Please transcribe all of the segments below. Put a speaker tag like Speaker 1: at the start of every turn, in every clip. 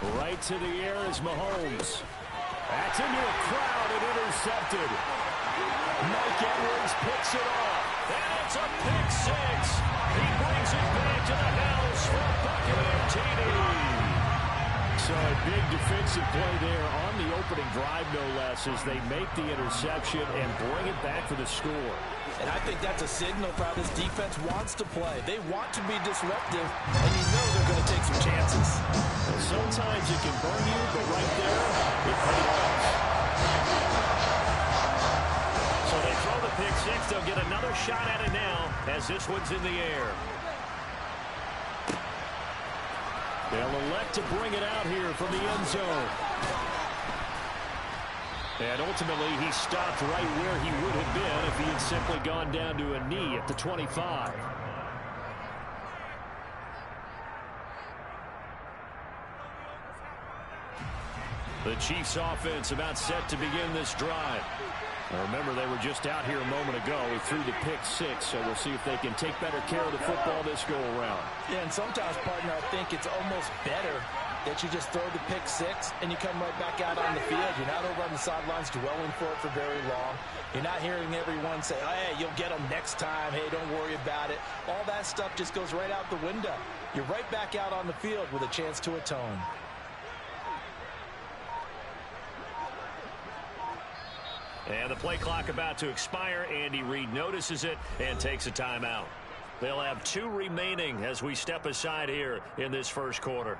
Speaker 1: Right to the air is Mahomes. That's into a crowd and intercepted. Mike Edwards picks it off. And it's a pick six. He brings it back to the house for a Buccaneer TD. So a big defensive play there on the opening drive, no less, as they make the interception and bring it back for the score.
Speaker 2: And I think that's a signal for how this defense wants to play. They want to be disruptive, and you know they're going to take some chances.
Speaker 1: And sometimes it can burn you, but right there, it paid off. So they throw the pick six. They'll get another shot at it now as this one's in the air. They'll elect to bring it out here from the end zone. And ultimately, he stopped right where he would have been if he had simply gone down to a knee at the 25. The Chiefs offense about set to begin this drive. Now remember, they were just out here a moment ago. He threw the pick six, so we'll see if they can take better care of the football this go-around.
Speaker 2: Yeah, and sometimes, partner, I think it's almost better that you just throw the pick six and you come right back out on the field. You're not over on the sidelines dwelling for it for very long. You're not hearing everyone say, hey, you'll get them next time. Hey, don't worry about it. All that stuff just goes right out the window. You're right back out on the field with a chance to atone.
Speaker 1: And the play clock about to expire. Andy Reid notices it and takes a timeout. They'll have 2 remaining as we step aside here in this first quarter.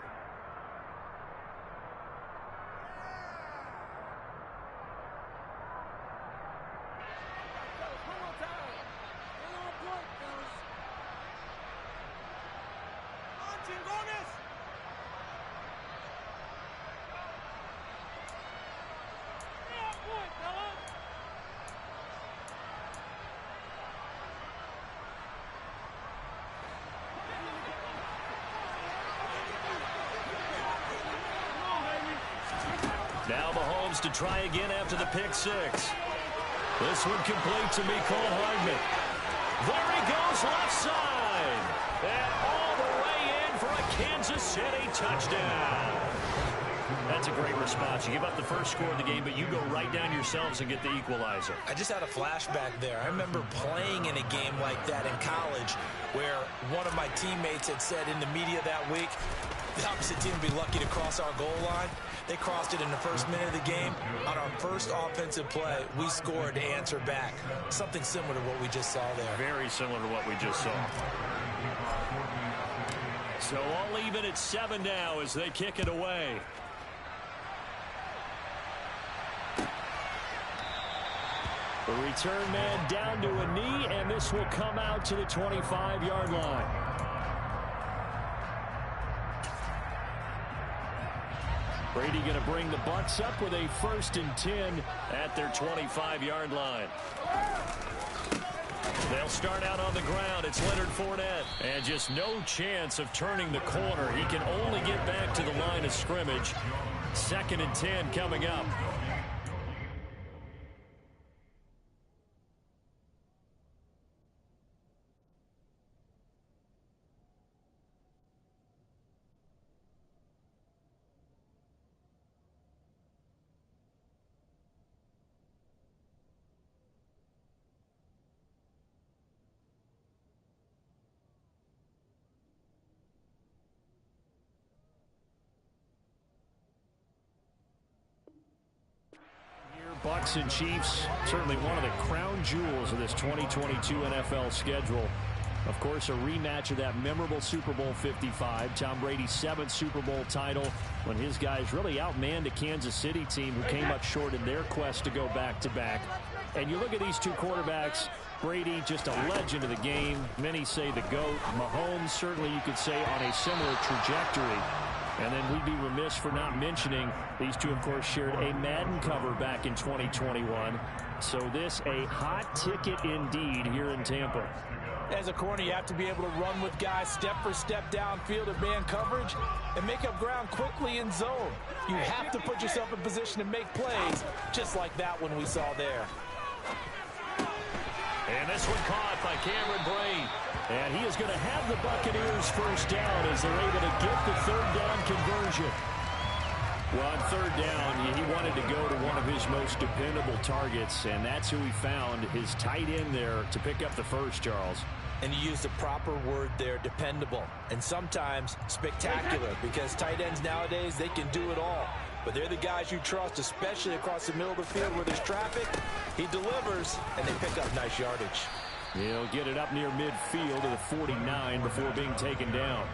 Speaker 1: Now Mahomes to try again after the pick six. This one complete to Mecole Hardman. There he goes left side. And all the way in for a Kansas City touchdown. That's a great response. You give up the first score of the game, but you go right down yourselves and get the equalizer.
Speaker 2: I just had a flashback there. I remember playing in a game like that in college where one of my teammates had said in the media that week, the opposite team would be lucky to cross our goal line. They crossed it in the first minute of the game. On our first offensive play, we scored to answer back. Something similar to what we just saw there.
Speaker 1: Very similar to what we just saw. So all even at 7 now as they kick it away. The return man down to a knee, and this will come out to the 25-yard line. Brady going to bring the Bucs up with a 1st and 10 at their 25-yard line. They'll start out on the ground. It's Leonard Fournette. And just no chance of turning the corner. He can only get back to the line of scrimmage. 2nd and 10 coming up. Bucs and Chiefs, certainly one of the crown jewels of this 2022 NFL schedule. Of course, a rematch of that memorable Super Bowl 55, Tom Brady's 7th Super Bowl title, when his guys really outmanned a Kansas City team who came up short in their quest to go back-to-back. And you look at these two quarterbacks, Brady, just a legend of the game. Many say the GOAT. Mahomes, certainly you could say on a similar trajectory. And then we'd be remiss for not mentioning these two, of course, shared a Madden cover back in 2021. So this a hot ticket indeed here in Tampa.
Speaker 2: As a corner, you have to be able to run with guys step for step downfield of man coverage and make up ground quickly in zone. You have to put yourself in position to make plays, just like that one we saw there.
Speaker 1: And this one caught by Cameron Braid. And he is going to have the Buccaneers first down as they're able to get the 3rd down conversion. Well, on third down, he wanted to go to one of his most dependable targets, and that's who he found, his tight end there, to pick up the first, Charles.
Speaker 2: And you used the proper word there, dependable, and sometimes spectacular, because tight ends nowadays, they can do it all. But they're the guys you trust, especially across the middle of the field where there's traffic. He delivers, and they pick up nice yardage.
Speaker 1: He'll get it up near midfield to the 49 before being taken down.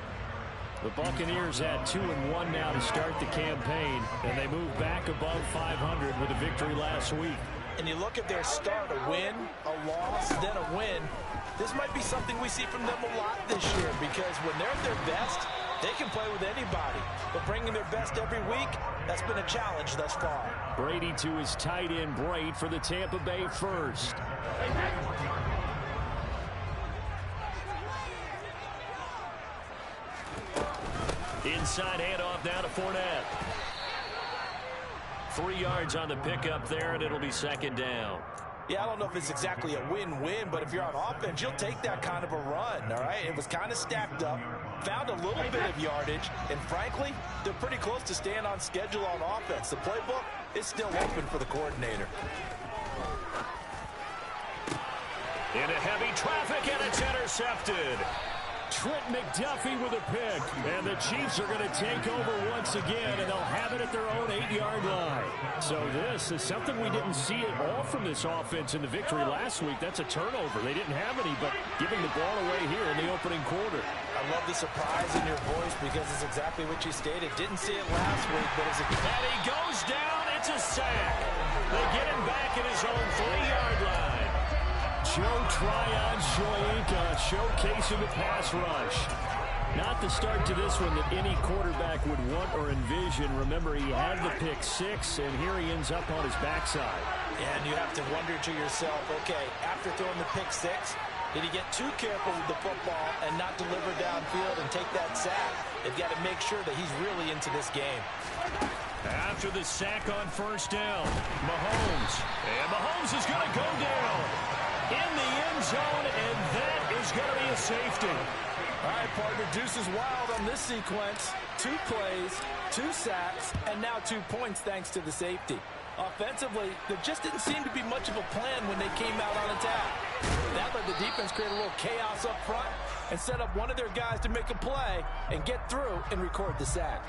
Speaker 1: The Buccaneers had 2-1 now to start the campaign, and they move back above 500 with a victory last week.
Speaker 2: And you look at their start, a win, a loss, then a win. This might be something we see from them a lot this year, because when they're at their best, they can play with anybody. But bringing their best every week, that's been a challenge thus far.
Speaker 1: Brady to his tight end, Braid, for the Tampa Bay first. Inside handoff now to Fournette. 3 yards on the pickup there, and it'll be second down.
Speaker 2: Yeah, I don't know if it's exactly a win-win, but if you're on offense, you'll take that kind of a run, all right? It was kind of stacked up, found a little bit of yardage, and frankly, they're pretty close to staying on schedule on offense. The playbook is still open for the coordinator.
Speaker 1: Into heavy traffic, and it's intercepted. Trent McDuffie with a pick, and the Chiefs are going to take over once again, and they'll have it at their own 8-yard line. So this is something we didn't see at all from this offense in the victory last week. That's a turnover. They didn't have any, but giving the ball away here in the opening quarter.
Speaker 2: I love the surprise in your voice because it's exactly what you stated. Didn't see it last week, but it's
Speaker 1: and he goes down. It's a sack. They get him back at his own 3-yard line. Joe Tryon-Shoyinka showcasing the pass rush. Not the start to this one that any quarterback would want or envision. Remember, he had the pick 6, and here he ends up on his backside.
Speaker 2: And you have to wonder to yourself, okay, after throwing the pick 6, did he get too careful with the football and not deliver downfield and take that sack? They've got to make sure that he's really into this game.
Speaker 1: After the sack on first down, Mahomes. And Mahomes is going to go down in the end zone, and that is going to be a safety.
Speaker 2: All right, partner, deuce is wild on this sequence. 2 plays, 2 sacks, and now 2 points thanks to the safety. Offensively, there just didn't seem to be much of a plan when they came out on attack. That let the defense create a little chaos up front and set up one of their guys to make a play and get through and record the sack.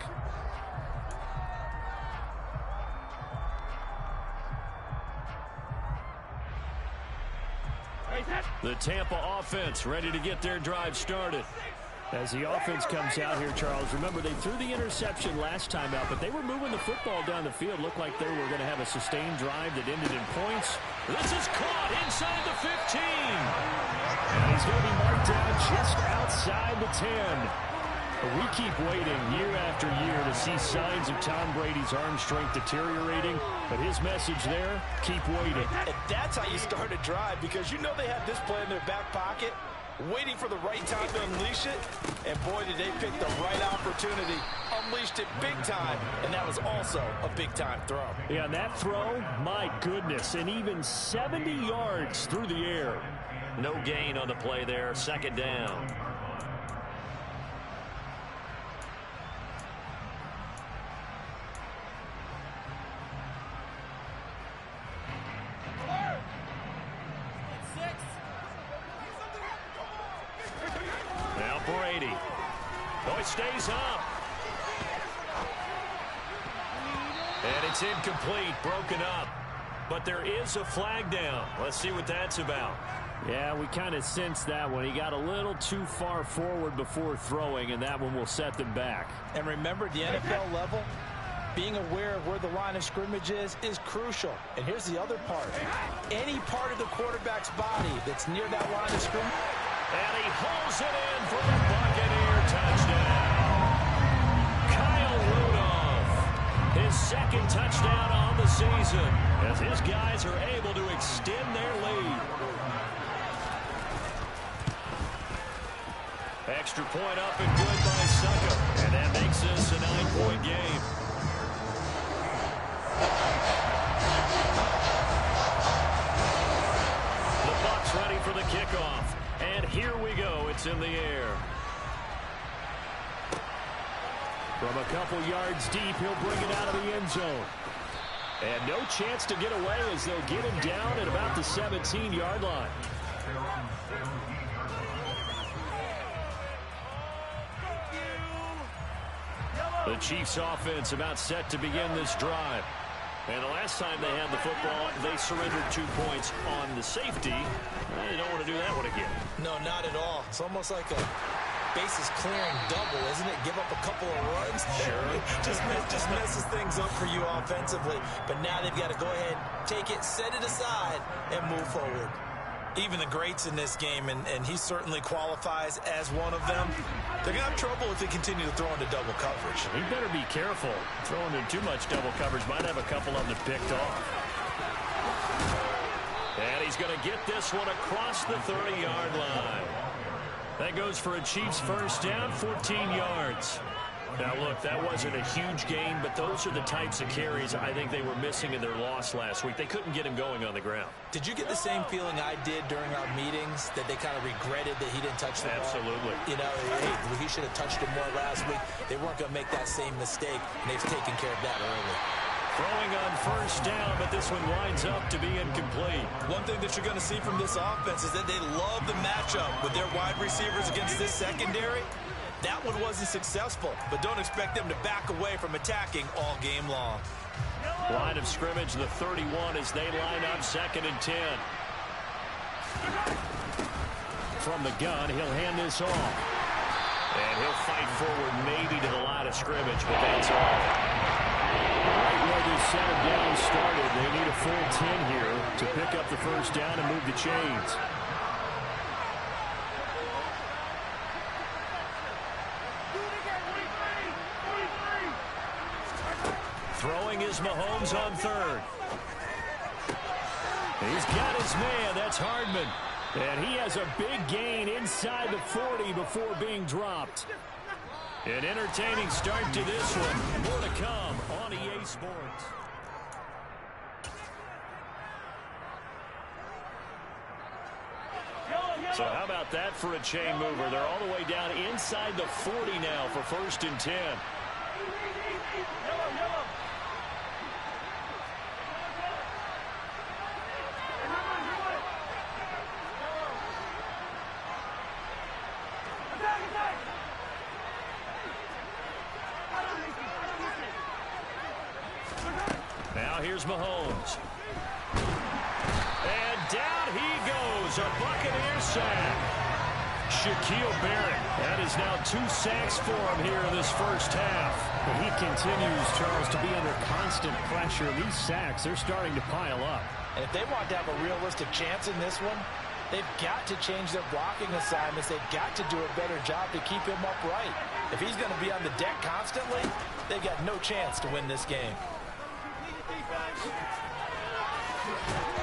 Speaker 1: The Tampa offense ready to get their drive started. As the offense comes out here, Charles, remember they threw the interception last time out, but they were moving the football down the field. Looked like they were going to have a sustained drive that ended in points. This is caught inside the 15. And he's going to be marked down just outside the 10. We keep waiting year after year to see signs of Tom Brady's arm strength deteriorating, but his message there, keep waiting.
Speaker 2: And that's how you start a drive, because you know they have this play in their back pocket, waiting for the right time to unleash it, and boy, did they pick the right opportunity, unleashed it big time, and that was also a big-time throw.
Speaker 1: Yeah, and that throw, my goodness, and even 70 yards through the air. No gain on the play there, second down. Brady. Oh, it stays up. And it's incomplete, broken up. But there is a flag down. Let's see what that's about. Yeah, we kind of sensed that one. He got a little too far forward before throwing, and that one will set them back.
Speaker 2: And remember, the NFL level, being aware of where the line of scrimmage is crucial. And here's the other part. Any part of the quarterback's body that's near that line of scrimmage.
Speaker 1: And he holds it in for the Buccaneer touchdown. Kyle Rudolph, his second touchdown on the season, as his guys are able to extend their lead. Extra point up and good by Suckup, and that makes this a 9-point game. The Bucs ready for the kickoff. And here we go. It's in the air. From a couple yards deep, he'll bring it out of the end zone. And no chance to get away as they'll get him down at about the 17-yard line. The Chiefs offense about set to begin this drive. And the last time they had the football, they surrendered 2 points on the safety. They don't want to do that one again.
Speaker 2: No, not at all. It's almost like a bases clearing double, isn't it? Give up a couple of runs.
Speaker 1: Sure.
Speaker 2: just messes things up for you offensively. But now they've got to go ahead, take it, set it aside, and move forward. Even the greats in this game, and he certainly qualifies as one of them, they're going to have trouble if they continue to throw into double coverage.
Speaker 1: He better be careful. Throwing in too much double coverage might have a couple of them picked off. And he's going to get this one across the 30-yard line. That goes for a Chiefs first down, 14 yards. Now, look, that wasn't a huge gain, but those are the types of carries I think they were missing in their loss last week. They couldn't get him going on the ground.
Speaker 2: Did you get the same feeling I did during our meetings, that they kind of regretted that he didn't touch the ball?
Speaker 1: Absolutely.
Speaker 2: You know, he should have touched it more last week. They weren't going to make that same mistake, and they've taken care of that early.
Speaker 1: Throwing on first down, but this one winds up to be incomplete.
Speaker 2: One thing that you're going to see from this offense is that they love the matchup with their wide receivers against this secondary. That one wasn't successful, but don't expect them to back away from attacking all game long.
Speaker 1: Line of scrimmage, the 31 as they line up 2nd and 10. From the gun, he'll hand this off. And he'll fight forward maybe to the line of scrimmage, but that's all. Right where this set of downs started, they need a full 10 here to pick up the first down and move the chains. Throwing is Mahomes on 3rd. He's got his man. That's Hardman. And he has a big gain inside the 40 before being dropped. An entertaining start to this one. More to come on EA Sports. So how about that for a chain mover? They're all the way down inside the 40 now for 1st and 10. Now here's Mahomes. And down he goes. A Buccaneer sack. Shaquille Barrett. That is now 2 sacks for him here in this first half.
Speaker 3: And he continues, Charles, to be under constant pressure. These sacks, they're starting to pile up.
Speaker 2: And if they want to have a realistic chance in this one, they've got to change their blocking assignments. They've got to do a better job to keep him upright. If he's going to be on the deck constantly, they've got no chance to win this game.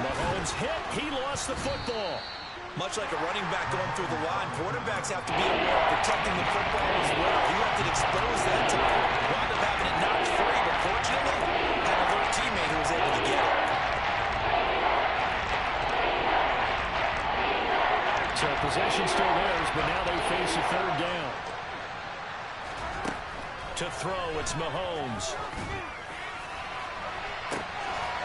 Speaker 1: Mahomes hit. He lost the football.
Speaker 2: Much like a running back going through the line, quarterbacks have to be aware of protecting the football as well. He left it exposed that time. Wound up having it knocked free, but fortunately, had a little teammate who was able to get it.
Speaker 1: So possession still theirs, but now they face a 3rd down. To throw, it's Mahomes.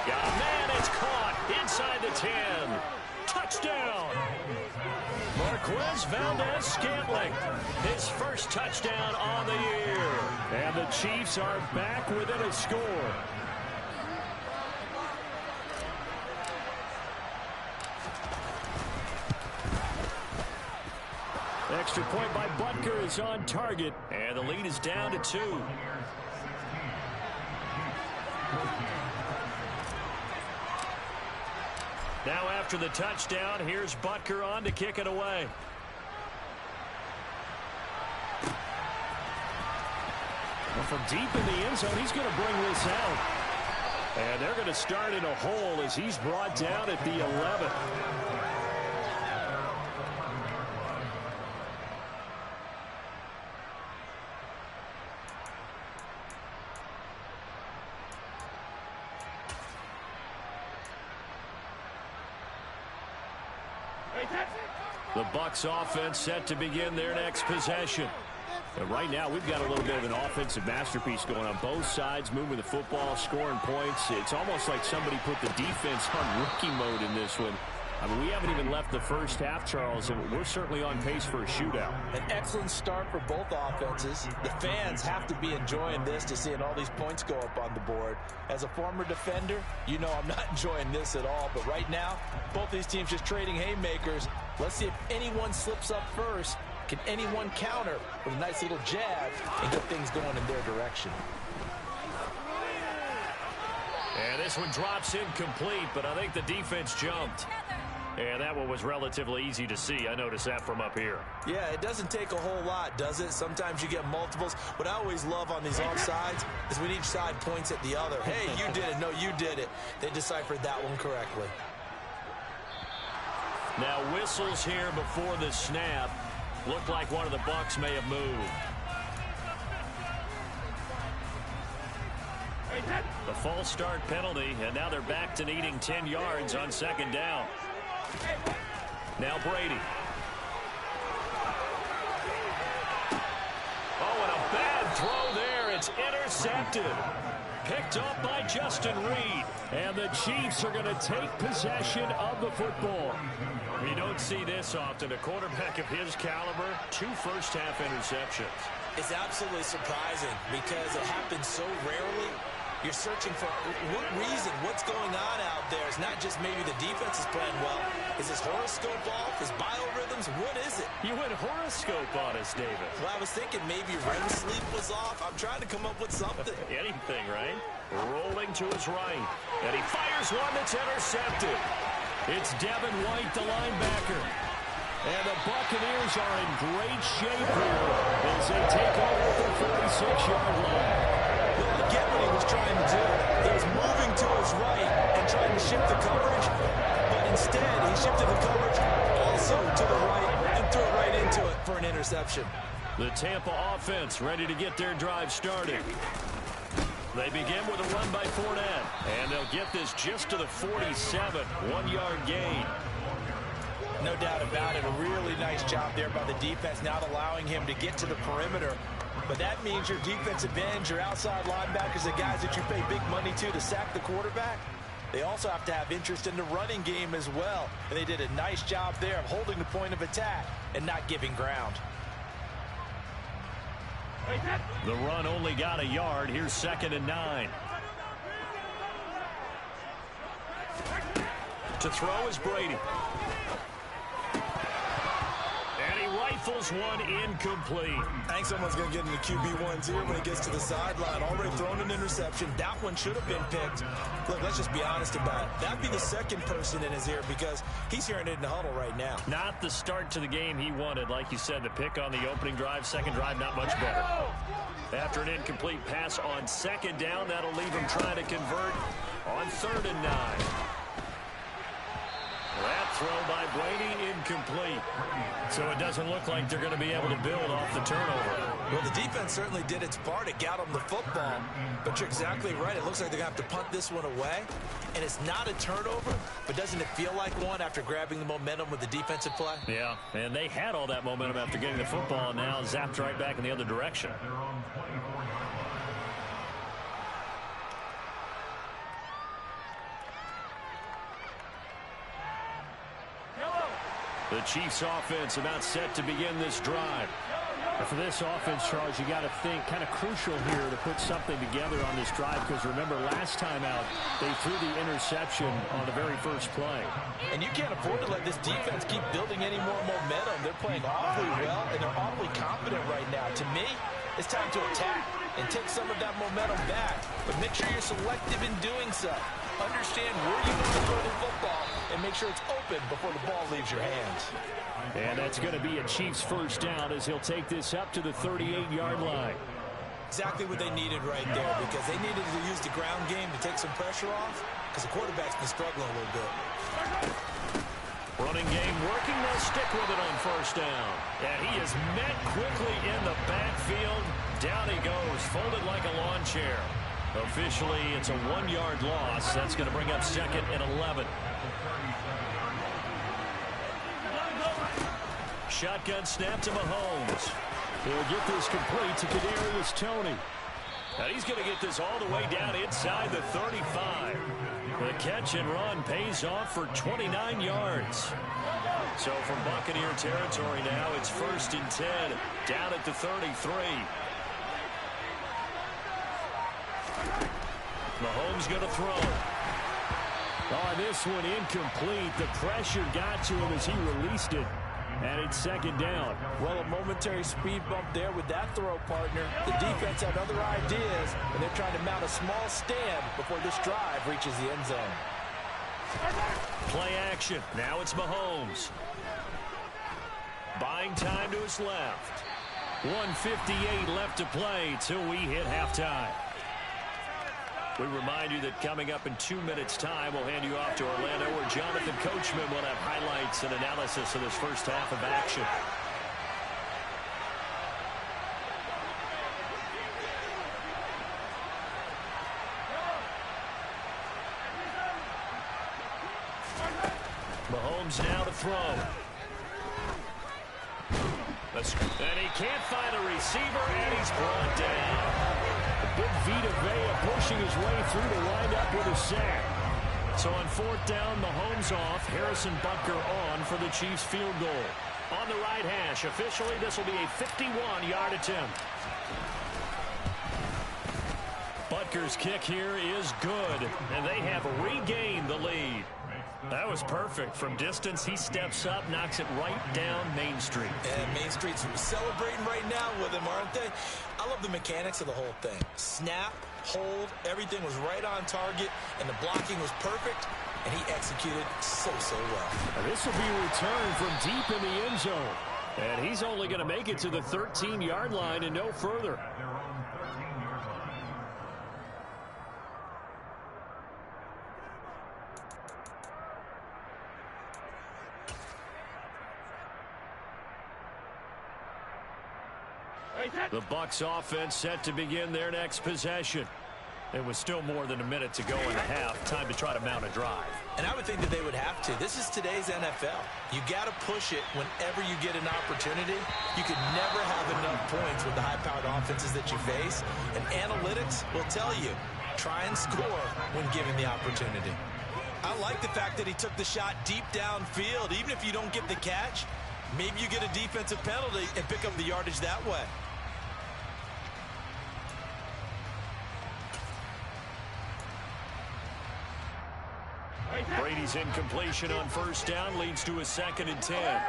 Speaker 1: Got a man, it's caught inside the 10. Touchdown! Marquez Valdez-Scantling, his first touchdown on the year. And the Chiefs are back within a score. Extra point by Butker is on target, and the lead is down to 2. Now after the touchdown, here's Butker on to kick it away. Well, from deep in the end zone, he's going to bring this out. And they're going to start in a hole as he's brought down at the 11. The Bucs offense set to begin their next possession. But right now, we've got a little bit of an offensive masterpiece going on both sides, moving the football, scoring points. It's almost like somebody put the defense on rookie mode in this one. I mean, we haven't even left the first half, Charles, and we're certainly on pace for a shootout.
Speaker 2: An excellent start for both offenses. The fans have to be enjoying this to seeing all these points go up on the board. As a former defender, you know I'm not enjoying this at all. But right now, both these teams just trading haymakers. Let's see if anyone slips up first. Can anyone counter with a nice little jab and get things going in their direction?
Speaker 1: And this one drops incomplete, but I think the defense jumped. And that one was relatively easy to see. I noticed that from up here.
Speaker 2: Yeah, it doesn't take a whole lot, does it? Sometimes you get multiples. What I always love on these offsides is when each side points at the other. Hey, you did it. No, you did it. They deciphered that one correctly.
Speaker 1: Now whistles here before the snap. Looked like one of the Bucks may have moved. The false start penalty, and now they're back to needing 10 yards on second down. Now Brady. Oh, and a bad throw there. It's intercepted. Picked up by Justin Reed. And the Chiefs are going to take possession of the football. We don't see this often. A quarterback of his caliber, 2 first-half interceptions.
Speaker 2: It's absolutely surprising because it happens so rarely. You're searching for what reason, what's going on out there. It's not just maybe the defense is playing well. Is his horoscope off? His biorhythms? What is it?
Speaker 1: You went horoscope on us, David.
Speaker 2: Well, I was thinking maybe REM sleep was off. I'm trying to come up with something.
Speaker 1: Anything, right? Rolling to his right. And he fires one that's intercepted. It's Devin White, the linebacker. And the Buccaneers are in great shape here as they take over at the 46-yard line.
Speaker 2: Well, I get what he was trying to do. He was moving to his right and trying to shift the coverage, but instead he shifted the coverage also to the right and threw it right into it for an interception.
Speaker 1: The Tampa offense ready to get their drive started. They begin with a run by Fournette, and they'll get this just to the 47, 1-yard gain.
Speaker 2: No doubt about it. A really nice job there by the defense, not allowing him to get to the perimeter. But that means your defensive ends, your outside linebackers, the guys that you pay big money to sack the quarterback, they also have to have interest in the running game as well. And they did a nice job there of holding the point of attack and not giving ground.
Speaker 1: The run only got a yard. Here's 2nd and 9. To throw is Brady. And he rifles one incomplete.
Speaker 2: I think someone's going to get into QB1's ear when he gets to the sideline. Already thrown an interception. That one should have been picked. Look, let's just be honest about it. That'd be the second person in his ear because he's hearing it in the huddle right now.
Speaker 1: Not the start to the game he wanted. Like you said, the pick on the opening drive, second drive, not much better. After an incomplete pass on second down, that'll leave him trying to convert on 3rd and 9. That throw by Brady incomplete. So it doesn't look like they're going to be able to build off the turnover.
Speaker 2: Well, the defense certainly did its part to get them the football. But you're exactly right. It looks like they're going to have to punt this one away. And it's not a turnover, but doesn't it feel like one after grabbing the momentum with the defensive play?
Speaker 1: Yeah, and they had all that momentum after getting the football, and now zapped right back in the other direction. The Chiefs offense about set to begin this drive.
Speaker 3: For this offense, Charles, you got to think kind of crucial here to put something together on this drive because remember last time out they threw the interception on the very first play.
Speaker 2: And you can't afford to let this defense keep building any more momentum. They're playing awfully well and they're awfully confident right now. To me, it's time to attack and take some of that momentum back. But make sure you're selective in doing so. Understand where you want to throw the football and make sure it's open before the ball leaves your hands.
Speaker 3: And that's going to be a Chiefs first down as he'll take this up to the 38-yard line.
Speaker 2: Exactly what they needed right there because they needed to use the ground game to take some pressure off because the quarterback's been struggling a little bit.
Speaker 1: Running game working. They'll stick with it on first down. And he is met quickly in the backfield. Down he goes, folded like a lawn chair. Officially, it's a 1-yard loss. That's going to bring up 2nd and 11. Shotgun snap to Mahomes. He'll get this complete to Kadarius Toney. And he's going to get this all the way down inside the 35. The catch and run pays off for 29 yards. So from Buccaneer territory now, it's 1st and 10, down at the 33. Mahomes going to throw. Oh, this one incomplete. The pressure got to him as he released it. And it's 2nd down.
Speaker 2: Well, a momentary speed bump there with that throw, partner. The defense had other ideas, and they're trying to mount a small stand before this drive reaches the end zone.
Speaker 1: Play action. Now it's Mahomes. Buying time to his left. 1:58 left to play till we hit halftime. We remind you that coming up in 2 minutes' time, we'll hand you off to Orlando, where Jonathan Coachman will have highlights and analysis of this first half of action. Mahomes now to throw. And he can't find a receiver, and he's brought down. Big Vita Vea pushing his way through to wind up with a sack. So on 4th down, Mahomes off. Harrison Butker on for the Chiefs field goal. On the right hash. Officially, this will be a 51-yard attempt. Butker's kick here is good, and they have regained the lead. That was perfect. From distance, he steps up, knocks it right down Main Street.
Speaker 2: And Main Street's celebrating right now with him, aren't they? I love the mechanics of the whole thing. Snap, hold, everything was right on target, and the blocking was perfect, and he executed so well.
Speaker 1: And this will be returned from deep in the end zone. And he's only going to make it to the 13-yard line and no further. The Bucs offense set to begin their next possession. It was still more than a minute to go in the half. Time to try to mount a drive.
Speaker 2: And I would think that they would have to. This is today's NFL. You got to push it whenever you get an opportunity. You could never have enough points with the high-powered offenses that you face. And analytics will tell you, try and score when given the opportunity. I like the fact that he took the shot deep downfield. Even if you don't get the catch, maybe you get a defensive penalty and pick up the yardage that way.
Speaker 1: Brady's incompletion on 1st down leads to a 2nd and 10.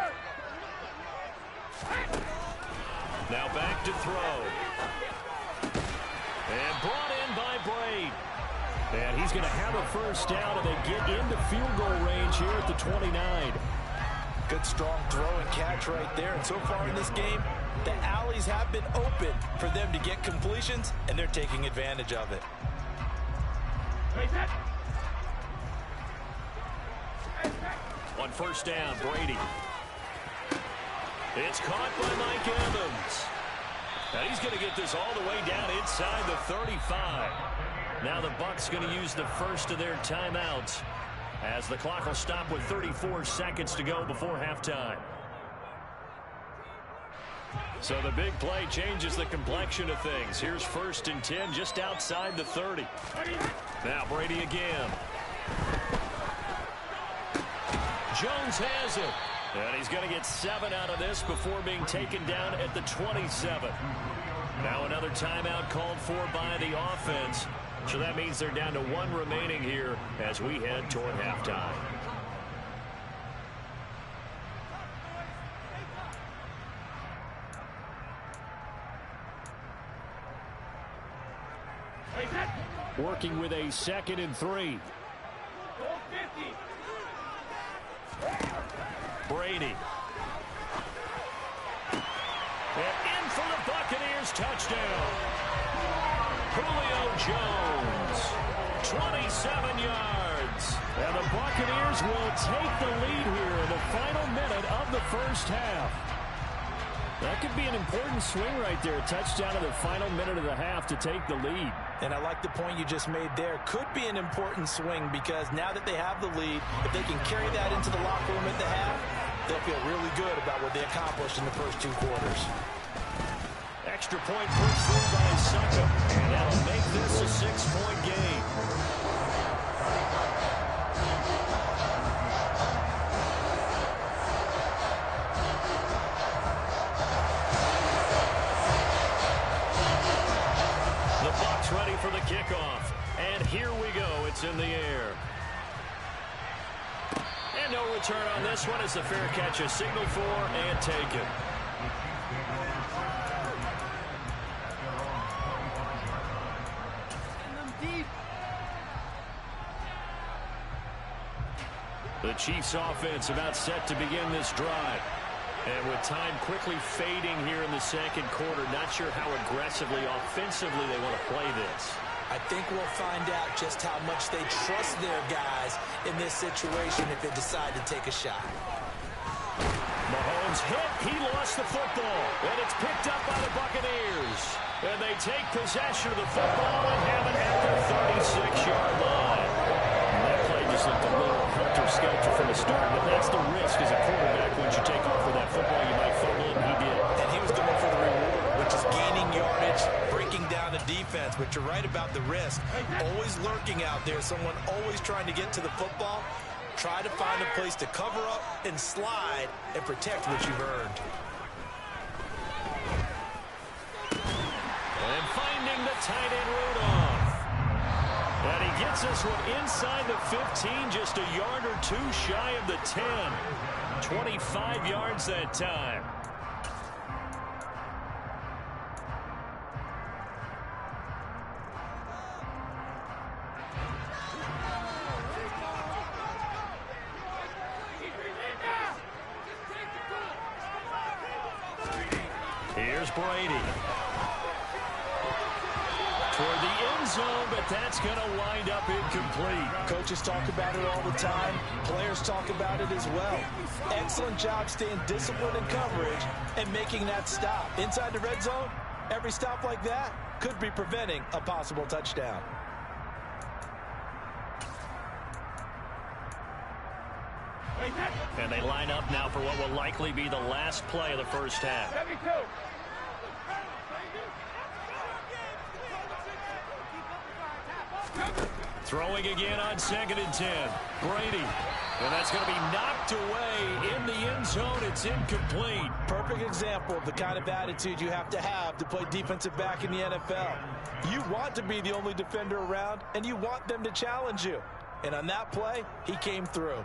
Speaker 1: Now back to throw. And brought in by Brady. And he's going to have a 1st down, and they get into field goal range here at the 29.
Speaker 2: Good strong throw and catch right there. And so far in this game, the alleys have been open for them to get completions, and they're taking advantage of it.
Speaker 1: On 1st down, Brady. It's caught by Mike Evans. And he's going to get this all the way down inside the 35. Now the Bucs going to use the first of their timeouts, as the clock will stop with 34 seconds to go before halftime. So the big play changes the complexion of things. Here's 1st and 10 just outside the 30. Now Brady again. Jones has it. And he's going to get 7 out of this before being taken down at the 27. Now another timeout called for by the offense. So that means they're down to 1 remaining here as we head toward halftime. Working with a 2nd and 3. Brady. And in for the Buccaneers, touchdown. Julio Jones, 27 yards. And the Buccaneers will take the lead here in the final minute of the 1st half. That could be an important swing right there. A touchdown in the final minute of the half to take the lead.
Speaker 2: And I like the point you just made there. Could be an important swing because now that they have the lead, if they can carry that into the locker room at the half, they'll feel really good about what they accomplished in the first 2 quarters.
Speaker 1: extra point put through by Suckup. And that'll make this a 6-point game. The Bucs ready for the kickoff. And here we go. It's in the air. And no return on this one as the fair catch is signaled for and taken. The Chiefs offense about set to begin this drive. And with time quickly fading here in the second quarter, not sure how aggressively, offensively they want to play this.
Speaker 2: I think we'll find out just how much they trust their guys in this situation if they decide to take a shot.
Speaker 1: Mahomes hit. He lost the football. And it's picked up by the Buccaneers. And they take possession of the football and have it at their 36-yard line. And that play just looked a little helter-skelter from the start, but that's the risk as a quarterback. Once you take off with that football, you might fumble it, and he did.
Speaker 2: And he was going for the reward, which is gaining yardage, breaking down the defense. But you're right about the risk. Always lurking out there, someone always trying to get to the football. Try to find a place to cover up and slide and protect what you've earned.
Speaker 1: And finding the tight end Rudolph. And he gets this one inside the 15, just a yard or two shy of the 10. 25 yards that time. Here's Brady. Toward the end zone, but that's going to wind up incomplete.
Speaker 2: Coaches talk about it all the time. Players talk about it as well. Excellent job staying disciplined in coverage and making that stop. Inside the red zone, every stop like that could be preventing a possible touchdown.
Speaker 1: And they line up now for what will likely be the last play of the first half. Throwing again on 2nd and 10. Brady. And that's going to be knocked away in the end zone. It's incomplete.
Speaker 2: Perfect example of the kind of attitude you have to play defensive back in the NFL. You want to be the only defender around, and you want them to challenge you. And on that play, he came through.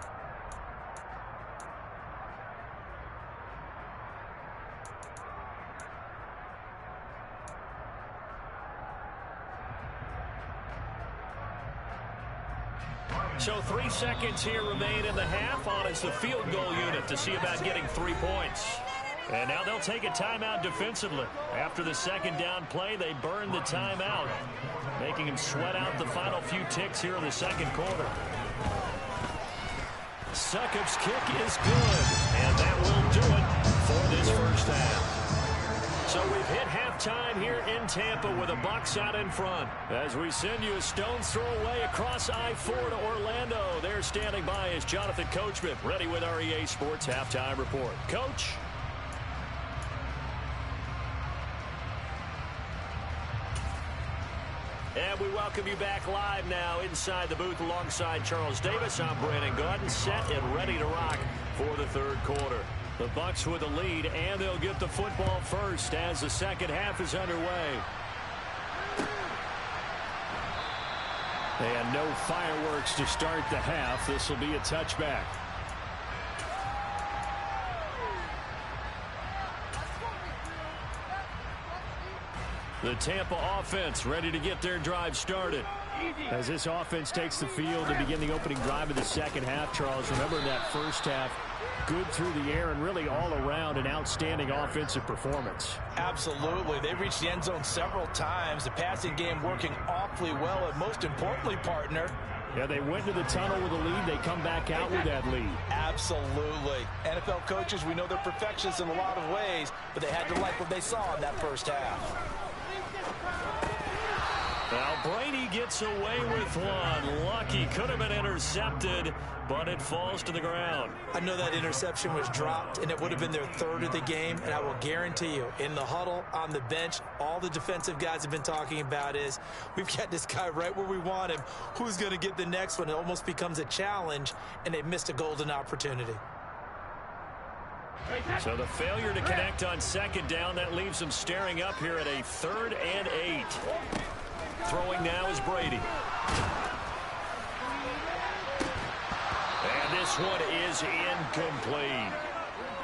Speaker 1: So 3 seconds here remain in the half. On is the field goal unit to see about getting 3 points. And now they'll take a timeout defensively. After the second down play, they burn the timeout, making him sweat out the final few ticks here in the second quarter. Succop's kick is good, and that will do it for this first half. So we've hit halftime here in Tampa with the Bucs out in front. As we send you a stone's throw away across I-4 to Orlando. There standing by is Jonathan Coachman, ready with our EA Sports Halftime Report. Coach? And we welcome you back live now inside the booth alongside Charles Davis. I'm Brandon Gaudin, set and ready to rock for the third quarter. The Bucs with the lead, and they'll get the football first as the second half is underway. And no fireworks to start the half. This will be a touchback. The Tampa offense ready to get their drive started. As this offense takes the field to begin the opening drive of the second half, Charles, remember in that first half, good through the air and really all around an outstanding offensive performance.
Speaker 2: Absolutely. They reached the end zone several times. The passing game working awfully well, and most importantly, partner,
Speaker 1: yeah, they went to the tunnel with a lead. They come back out with that lead.
Speaker 2: Absolutely. NFL coaches, we know they're perfectionists in a lot of ways, but they had to like what they saw in that first half.
Speaker 1: Well, Brady gets away with one. Lucky, could have been intercepted, but it falls to the ground.
Speaker 2: I know that interception was dropped, and it would have been their third of the game, and I will guarantee you, in the huddle, on the bench, all the defensive guys have been talking about is, we've got this guy right where we want him. Who's going to get the next one? It almost becomes a challenge, and they missed a golden opportunity.
Speaker 1: So the failure to connect on second down, that leaves them staring up here at a 3rd and 8. Throwing now is Brady. And this one is incomplete.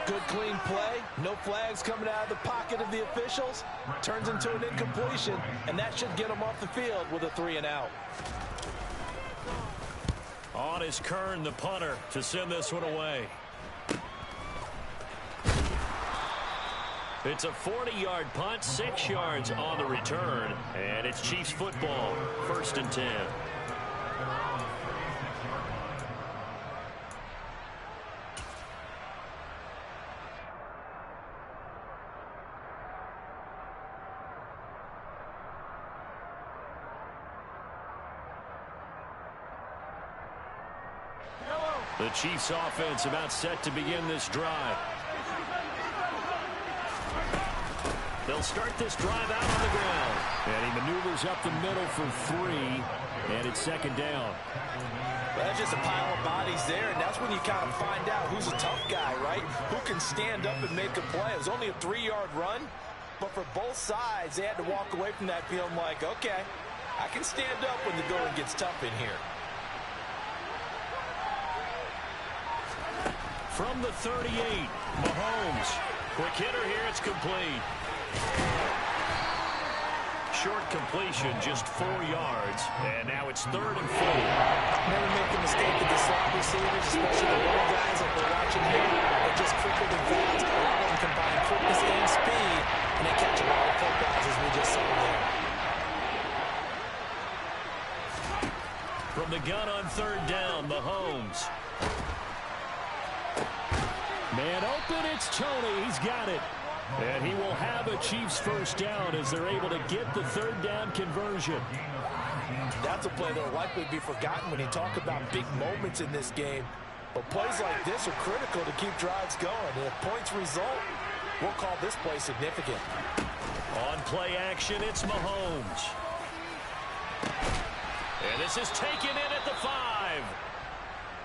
Speaker 2: Good clean play. No flags coming out of the pocket of the officials. Turns into an incompletion, and that should get them off the field with a 3 and out.
Speaker 1: On is Kern, the punter, to send this one away. It's a 40-yard punt, 6 yards on the return, and it's Chiefs football, 1st and 10. The Chiefs offense about set to begin this drive. They'll start this drive out on the ground. And he maneuvers up the middle for 3. And it's 2nd down.
Speaker 2: Well, that's just a pile of bodies there, and that's when you kind of find out who's a tough guy, right? Who can stand up and make a play. It was only a 3-yard run, but for both sides, they had to walk away from that feeling like, okay, I can stand up when the going gets tough in here.
Speaker 1: From the 38, Mahomes. Quick hitter here, it's complete. Short completion, just 4 yards, and now it's 3rd and 4.
Speaker 2: Never make the mistake with the slot receivers, especially the little guys like we're watching here. They're just quicker than fast. A lot of them combine quickness and speed, and they catch a lot of footballs, as we just saw there.
Speaker 1: From the gun on 3rd down, Mahomes. Man open, it's Tony. He's got it. And he will have a Chiefs 1st down as they're able to get the 3rd down conversion.
Speaker 2: That's a play that will likely be forgotten when you talk about big moments in this game. But plays like this are critical to keep drives going. And if points result, we'll call this play significant.
Speaker 1: On play action, it's Mahomes. And this is taken in at the 5.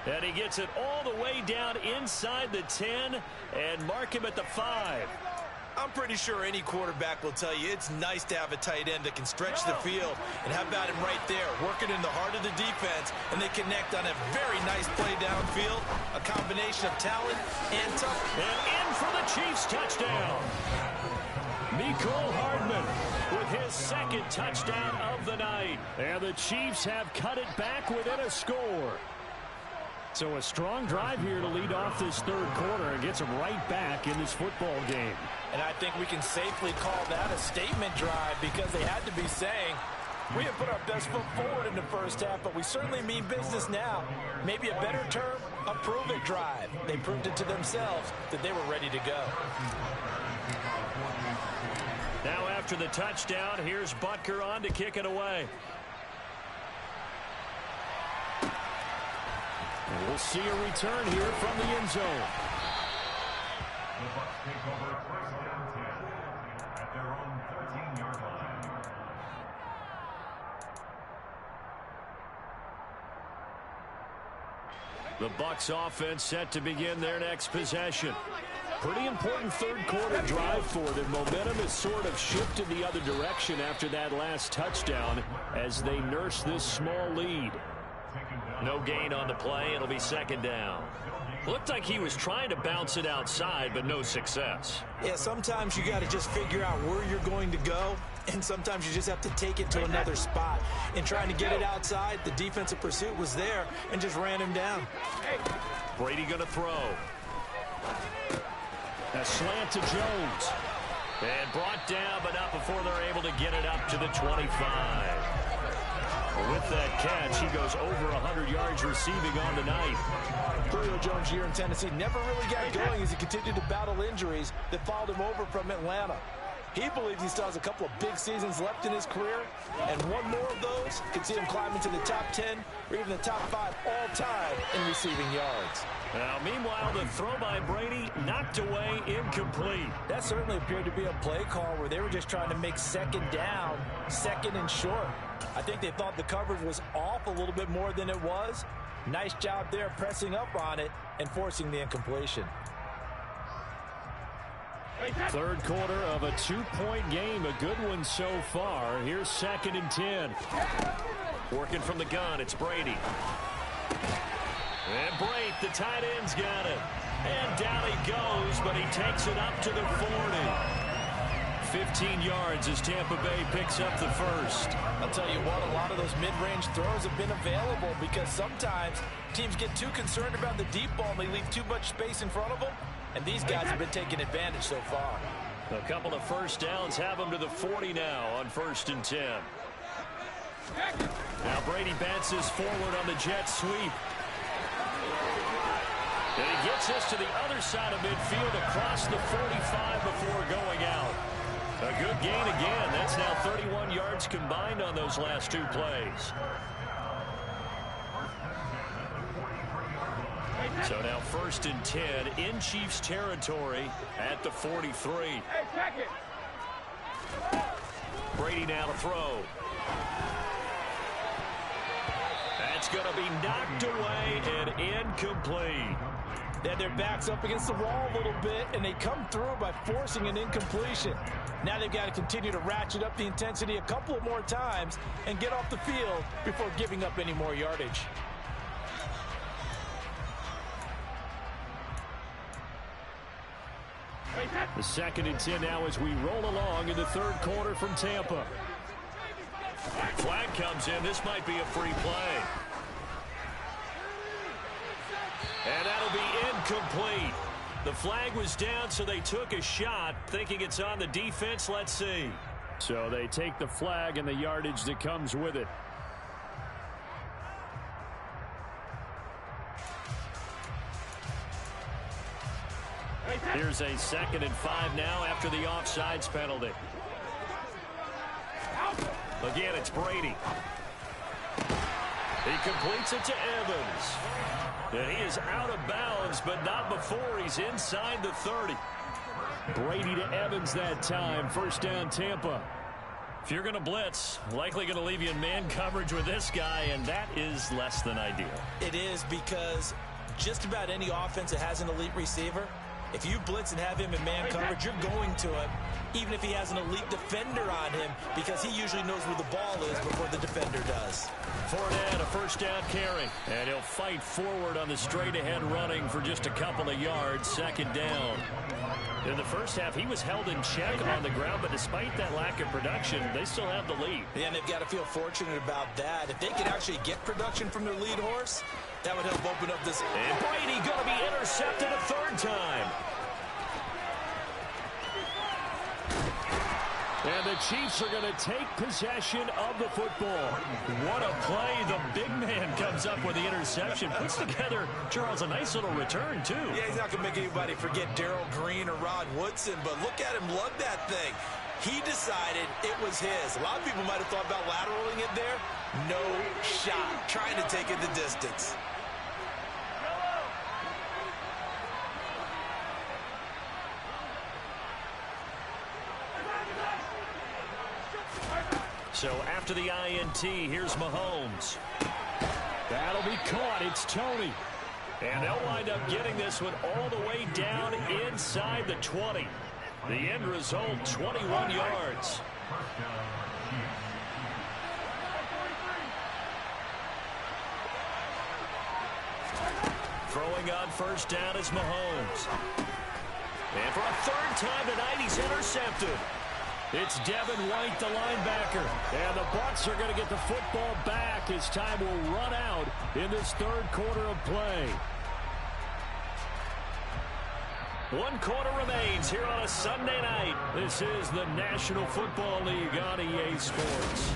Speaker 1: And he gets it all the way down inside the 10 and mark him at the 5.
Speaker 2: I'm pretty sure any quarterback will tell you it's nice to have a tight end that can stretch the field. And how about him right there, working in the heart of the defense, and they connect on a very nice play downfield, a combination of talent and tough.
Speaker 1: And in for the Chiefs touchdown. Mecole Hardman with his 2nd touchdown of the night. And the Chiefs have cut it back within a score. So a strong drive here to lead off this 3rd quarter and gets them right back in this football game.
Speaker 2: And I think we can safely call that a statement drive because they had to be saying, we have put our best foot forward in the 1st half, but we certainly mean business now. Maybe a better term, a prove-it drive. They proved it to themselves that they were ready to go.
Speaker 1: Now after the touchdown, here's Butker on to kick it away. And we'll see a return here from the end zone.
Speaker 4: The Bucs take over 1st and 10 at their own 13-yard line.
Speaker 1: The Bucs offense set to begin their next possession. Pretty important 3rd quarter drive for them. Momentum has sort of shifted the other direction after that last touchdown as they nurse this small lead. No gain on the play. It'll be 2nd down. Looked like he was trying to bounce it outside, but no success.
Speaker 2: Yeah, sometimes you got to just figure out where you're going to go, and sometimes you just have to take it to another spot. In trying to get it outside, the defensive pursuit was there and just ran him down.
Speaker 1: Brady going to throw. A slant to Jones. And brought down, but not before they're able to get it up to the 25. With that catch, he goes over 100 yards receiving on the night.
Speaker 2: Julio Jones' year in Tennessee never really got going as he continued to battle injuries that followed him over from Atlanta. He believes he still has a couple of big seasons left in his career, and one more of those could see him climb into the top 10 or even the top 5 all-time in receiving yards.
Speaker 1: Now, meanwhile, the throw by Brady knocked away, incomplete.
Speaker 2: That certainly appeared to be a play call where they were just trying to make second down, second and short. I think they thought the coverage was off a little bit more than it was. Nice job there pressing up on it and forcing the incompletion.
Speaker 1: Third quarter of a 2-point game, a good one so far. Here's 2nd and 10. Working from the gun, it's Brady. And Brate, the tight end's got it. And down he goes, but he takes it up to the 40. 15 yards as Tampa Bay picks up the first.
Speaker 2: I'll tell you what, a lot of those mid-range throws have been available because sometimes teams get too concerned about the deep ball and they leave too much space in front of them. And these guys have been taking advantage so far.
Speaker 1: A couple of first downs have them to the 40 now on 1st and 10. Now Brady bounces forward on the jet sweep. And he gets us to the other side of midfield across the 45 before going out. A good gain again. That's now 31 yards combined on those last 2 plays. So now 1st and 10 in Chiefs territory at the 43. Brady now to throw. That's going to be knocked away and incomplete.
Speaker 2: They had their backs up against the wall a little bit, and they come through by forcing an incompletion. Now they've got to continue to ratchet up the intensity a couple of more times and get off the field before giving up any more yardage.
Speaker 1: The 2nd and 10 now as we roll along in the 3rd quarter from Tampa. Flag comes in. This might be a free play. And that'll be incomplete. The flag was down, so they took a shot, thinking it's on the defense. Let's see. So they take the flag and the yardage that comes with it. Here's a 2nd and 5 now after the offsides penalty. Again, it's Brady. He completes it to Evans. And he is out of bounds, but not before he's inside the 30. Brady to Evans that time. 1st down, Tampa. If you're going to blitz, likely going to leave you in man coverage with this guy, and that is less than ideal.
Speaker 2: It is, because just about any offense that has an elite receiver, if you blitz and have him in man coverage, you're going to him, even if he has an elite defender on him, because he usually knows where the ball is before the defender does.
Speaker 1: Fournette, a 1st down carry. And he'll fight forward on the straight-ahead running for just a couple of yards. 2nd down. In the first half, he was held in check on the ground, but despite that lack of production, they still have the lead.
Speaker 2: Yeah, and they've got to feel fortunate about that. If they can actually get production from their lead horse, that would help open up this.
Speaker 1: And Brady going to be intercepted a 3rd time. And the Chiefs are going to take possession of the football. What a play. The big man comes up with the interception. Puts together, Charles, a nice little return, too.
Speaker 2: Yeah, he's not going to make anybody forget Darrell Green or Rod Woodson, but look at him lug that thing. He decided it was his. A lot of people might have thought about lateraling it there. No shot. Trying to take it the distance.
Speaker 1: So after the INT, here's Mahomes. That'll be caught. It's Tony. And they'll wind up getting this one all the way down inside the 20. The end result, 21 yards. Throwing on 1st down is Mahomes. And for a 3rd time tonight, he's intercepted. It's Devin White, the linebacker. And the Bucs are going to get the football back as time will run out in this 3rd quarter of play. 1 quarter remains here on a Sunday night. This is the National Football League on EA Sports.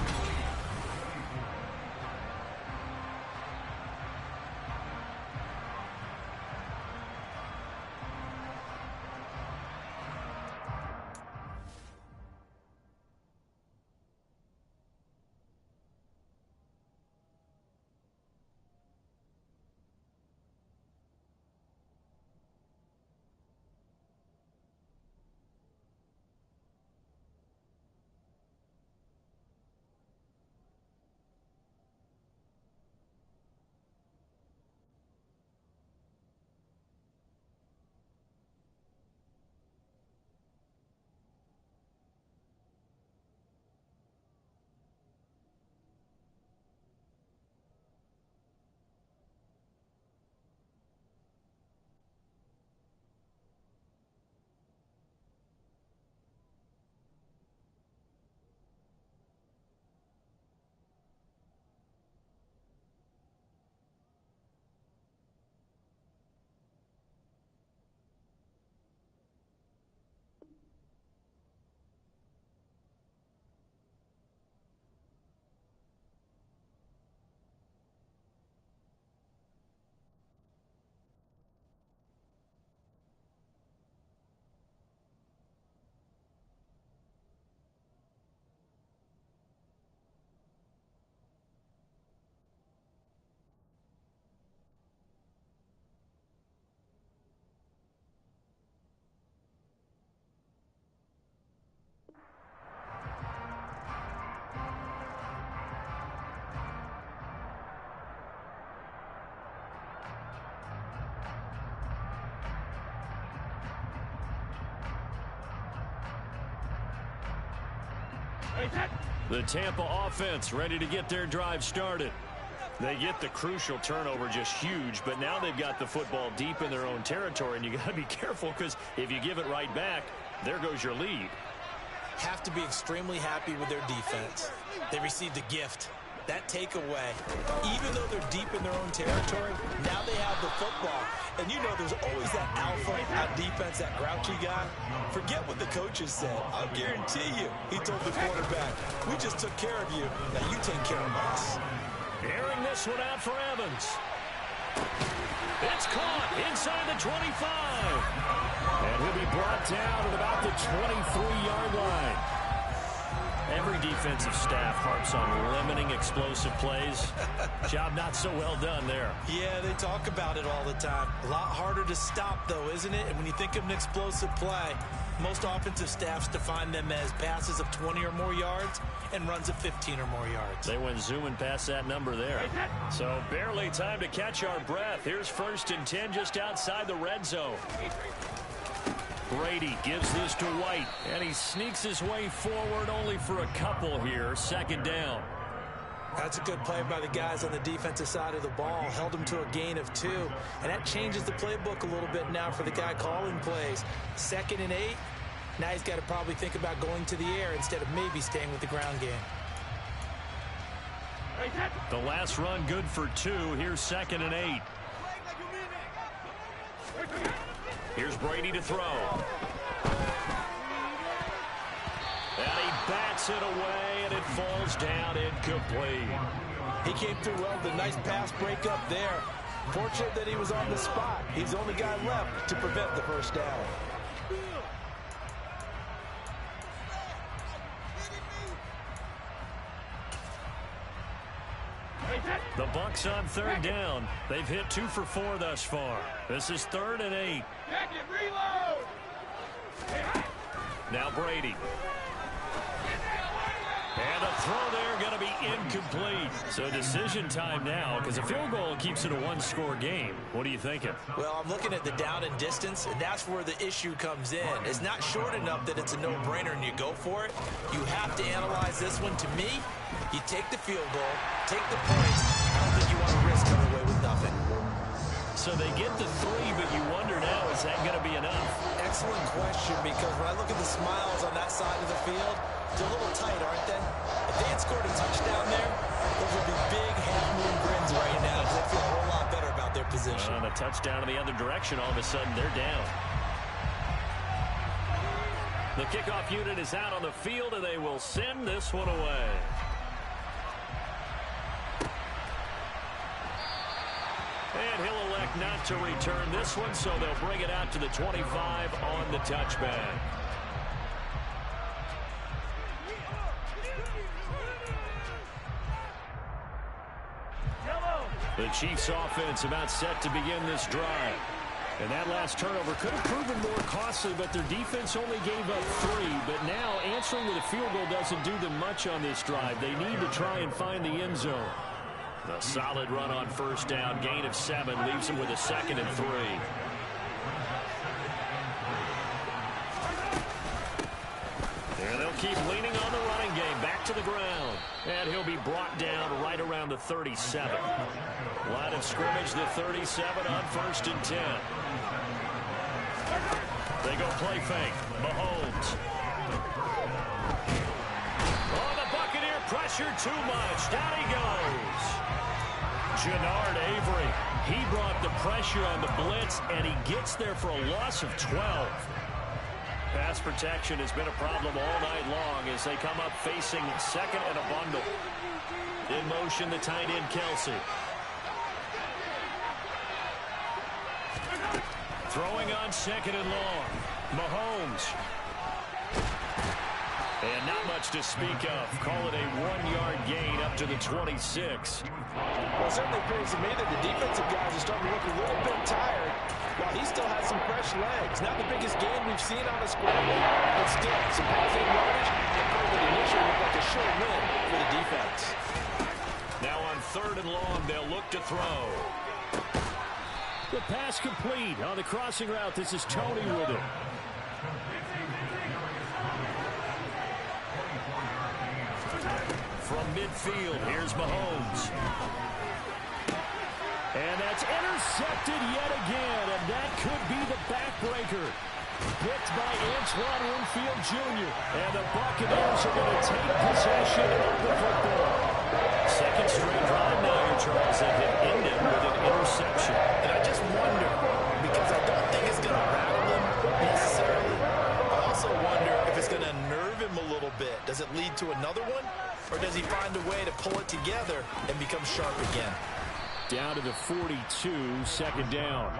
Speaker 1: The Tampa offense ready to get their drive started. They get the crucial turnover, just huge, but now they've got the football deep in their own territory, and you got to be careful because if you give it right back, there goes your lead.
Speaker 2: Have to be extremely happy with their defense. They received a gift. That takeaway, even though they're deep in their own territory, now they have the football. And you know there's always that alpha on defense, that grouchy guy. Forget what the coaches said. I'll guarantee you, he told the quarterback, we just took care of you. Now you take care of us.
Speaker 1: Airing this one out for Evans. It's caught inside the 25. And he'll be brought down at about the 23-yard line. Every defensive staff harps on limiting explosive plays. Job not so well done there.
Speaker 2: Yeah, they talk about it all the time. A lot harder to stop, though, isn't it? And when you think of an explosive play, most offensive staffs define them as passes of 20 or more yards and runs of 15 or more yards.
Speaker 1: They went zooming past that number there. So barely time to catch our breath. Here's 1st and 10 just outside the red zone. Brady gives this to White, and he sneaks his way forward only for a couple here. 2nd down.
Speaker 2: That's a good play by the guys on the defensive side of the ball. Held him to a gain of 2, and that changes the playbook a little bit now for the guy calling plays. 2nd and 8. Now he's got to probably think about going to the air instead of maybe staying with the ground game.
Speaker 1: The last run good for 2. Here's 2nd and 8. Here's Brady to throw. And he bats it away, and it falls down incomplete.
Speaker 2: He came through well with a nice pass break up there. Fortunate that he was on the spot. He's the only guy left to prevent the first down.
Speaker 1: The Bucs on 3rd down. They've hit 2 for 4 thus far. This is 3rd and 8. Now Brady. And a throw there going to be incomplete. So decision time now because a field goal keeps it a one-score game. What are you thinking?
Speaker 2: Well, I'm looking at the down and distance, and that's where the issue comes in. It's not short enough that it's a no-brainer and you go for it. You have to analyze this one. To me, you take the field goal, take the points. I don't think you want to risk going away with nothing.
Speaker 1: So they get the 3, but you wonder now, is that going to be enough?
Speaker 2: Excellent question, because when I look at the smiles on that side of the field, they're a little tight, aren't they? If they had scored a touchdown there, those would be big half-moon grins right now because they feel a whole lot better about their position.
Speaker 1: On a touchdown in the other direction, all of a sudden they're down. The kickoff unit is out on the field, and they will send this one away. And he'll elect not to return this one, so they'll bring it out to the 25 on the touchback. The Chiefs offense about set to begin this drive. And that last turnover could have proven more costly, but their defense only gave up 3. But now answering with a field goal doesn't do them much on this drive. They need to try and find the end zone. A solid run on 1st down, gain of 7, leaves them with a 2nd and 3. And they'll keep leaning on the running game, back to the ground. And he'll be brought down right around the 37. Line of scrimmage, the 37 on 1st and 10. They go play fake. Mahomes. Oh, the Buccaneer pressure too much. Down he goes. Jannard Avery. He brought the pressure on the blitz, and he gets there for a loss of 12. Pass protection has been a problem all night long as they come up facing 2nd and a bundle. In motion, the tight end, Kelsey. Throwing on 2nd and long. Mahomes. And not much to speak of. Call it a 1-yard gain up to the 26.
Speaker 2: Well, it certainly appears to me that the defensive guys are starting to look a little bit tired while he still has some fresh legs. Not the biggest game we've seen on a scramble, but still some positive yardage and probably initially looked like a sure win for the defense.
Speaker 1: Now on 3rd and long, they'll look to throw. The pass complete on the crossing route. This is Tony with it. midfield. Here's Mahomes. And that's intercepted yet again, and that could be the backbreaker. Picked by Antoine Winfield Jr. And the Buccaneers are going to take possession of the football. Second straight drive now here, Charles, that have ended with an interception.
Speaker 2: And I just wonder, because I don't think it's going to rattle him necessarily. I also wonder if it's going to nerve him a little bit. Does it lead to another one? Or does he find a way to pull it together and become sharp again?
Speaker 1: Down to the 42, second down.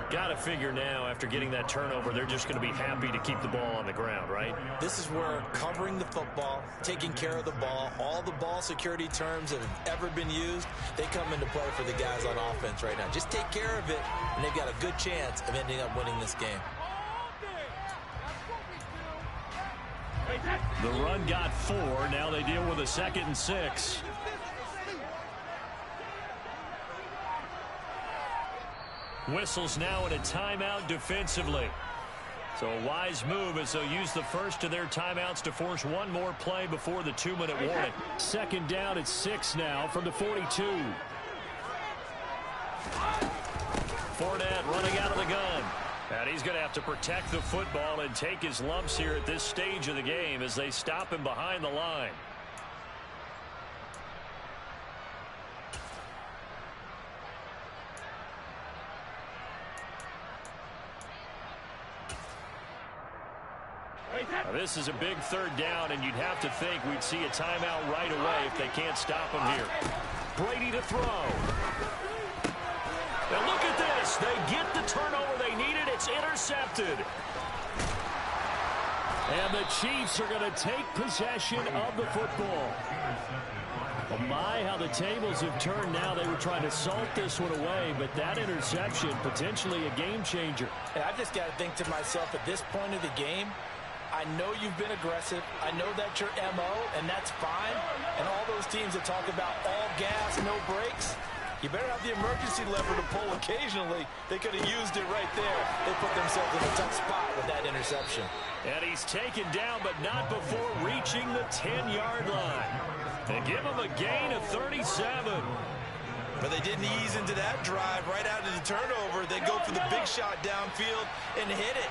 Speaker 1: Got to figure now, after getting that turnover, they're just going to be happy to keep the ball on the ground, right?
Speaker 2: This is where covering the football, taking care of the ball, all the ball security terms that have ever been used, they come into play for the guys on offense right now. Just take care of it, and they've got a good chance of ending up winning this game.
Speaker 1: The run got 4. Now they deal with a 2nd and 6. Whistles now in a timeout defensively. So a wise move as they'll use the first of their timeouts to force one more play before the 2-minute warning. Second down at 6 now from the 42. Fournette running out of the gun. And he's going to have to protect the football and take his lumps here at this stage of the game as they stop him behind the line. Now, this is a big third down, and you'd have to think we'd see a timeout right away if they can't stop him here. Brady to throw. Now look at this. They get the turnover they needed. It's intercepted. And the Chiefs are going to take possession of the football. Oh my, how the tables have turned now. They were trying to salt this one away, but that interception, potentially a game changer.
Speaker 2: And I just got to think to myself, at this point of the game, I know you've been aggressive. I know that's your MO, and that's fine. And all those teams that talk about all gas, no brakes, you better have the emergency lever to pull occasionally. They could have used it right there. They put themselves in a tough spot with that interception.
Speaker 1: And he's taken down, but not before reaching the 10-yard line. They give him a gain of 37.
Speaker 2: But they didn't ease into that drive right out of the turnover. They go for the big shot downfield and hit it.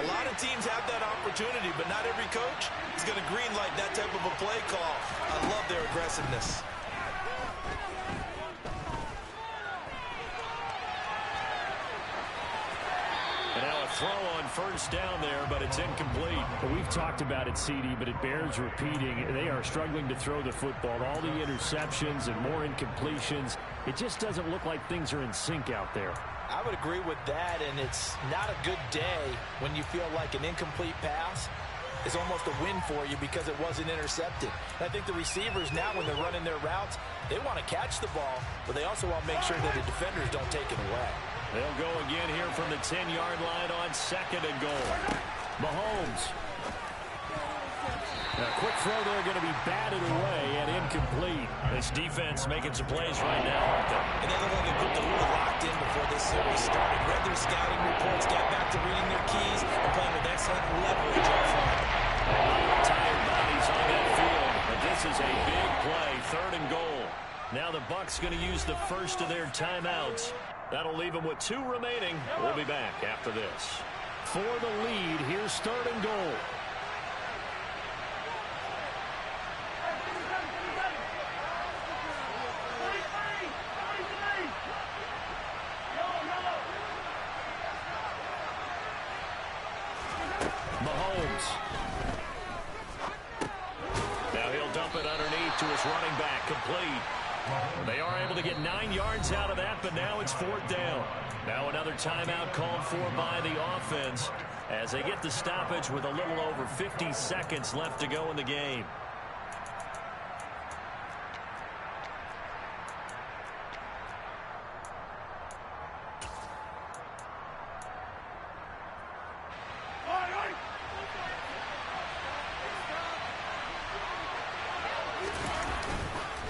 Speaker 2: A lot of teams have that opportunity, but not every coach is going to greenlight that type of a play call. I love their aggressiveness.
Speaker 1: And now a throw on first down there, but it's incomplete.
Speaker 3: Well, we've talked about it, CD, but it bears repeating. They are struggling to throw the football. All the interceptions and more incompletions. It just doesn't look like things are in sync out there.
Speaker 2: I would agree with that, and it's not a good day when you feel like an incomplete pass is almost a win for you because it wasn't intercepted. And I think the receivers now, when they're running their routes, they want to catch the ball, but they also want to make sure that the defenders don't take it away.
Speaker 1: They'll go again here from the 10-yard line on 2nd and goal. Mahomes. A quick throw there, going to be batted away and incomplete. This defense making some plays right now, aren't they?
Speaker 2: And they look like a group that were locked in before this series started. Read their scouting reports, got back to reading their keys, and playing with excellent leverage up front.
Speaker 1: Tired bodies on that field, but this is a big play, 3rd and goal. Now the Bucs going to use the first of their timeouts. That'll leave them with 2 remaining. We'll be back after this.
Speaker 3: For the lead, here's 3rd and goal.
Speaker 1: Mahomes. Now he'll dump it underneath to his running back, complete. They are able to get 9 yards out of that, but now it's 4th down. Now another timeout called for by the offense as they get the stoppage with a little over 50 seconds left to go in the game.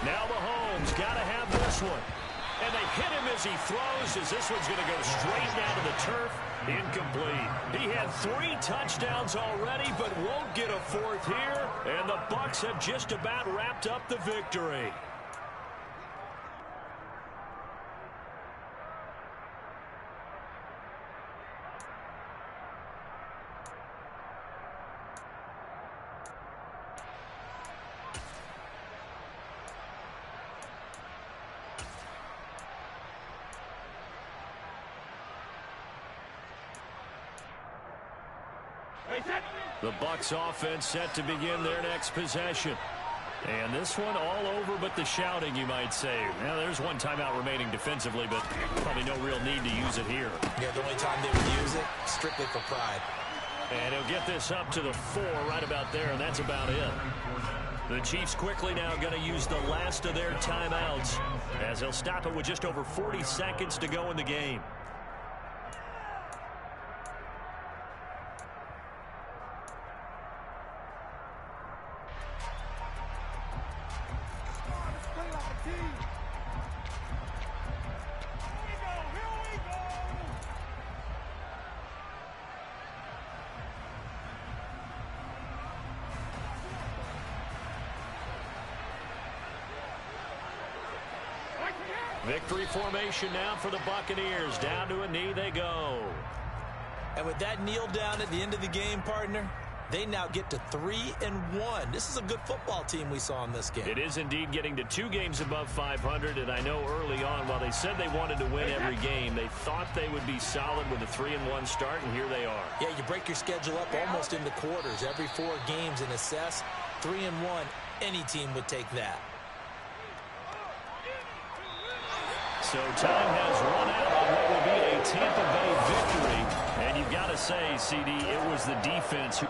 Speaker 1: Now Mahomes got to have this one. And they hit him as as he throws, as this one's going to go straight down to the turf. Incomplete. He had 3 touchdowns already, but won't get a 4th here. And the Bucs have just about wrapped up the victory. The Bucs offense set to begin their next possession. And this one all over but the shouting, you might say. Now, there's one timeout remaining defensively, but probably no real need to use it here.
Speaker 2: Yeah, the only time they would use it, strictly for pride.
Speaker 1: And he'll get this up to the 4 right about there, and that's about it. The Chiefs quickly now going to use the last of their timeouts, as they'll stop it with just over 40 seconds to go in the game. Victory formation now for the Buccaneers. Down to a knee they go.
Speaker 2: And with that kneel down at the end of the game, partner, they now get to 3-1. This is a good football team we saw in this game.
Speaker 1: It is indeed getting to 2 games above 500, and I know early on, while they said they wanted to win every game, they thought they would be solid with a 3-1 start, and here they are.
Speaker 2: Yeah, you break your schedule up almost into quarters, every 4 games, and assess 3-1. Any team would take that.
Speaker 1: So time has run out on what will be a Tampa Bay victory. And you've got to say, CD, it was the defense who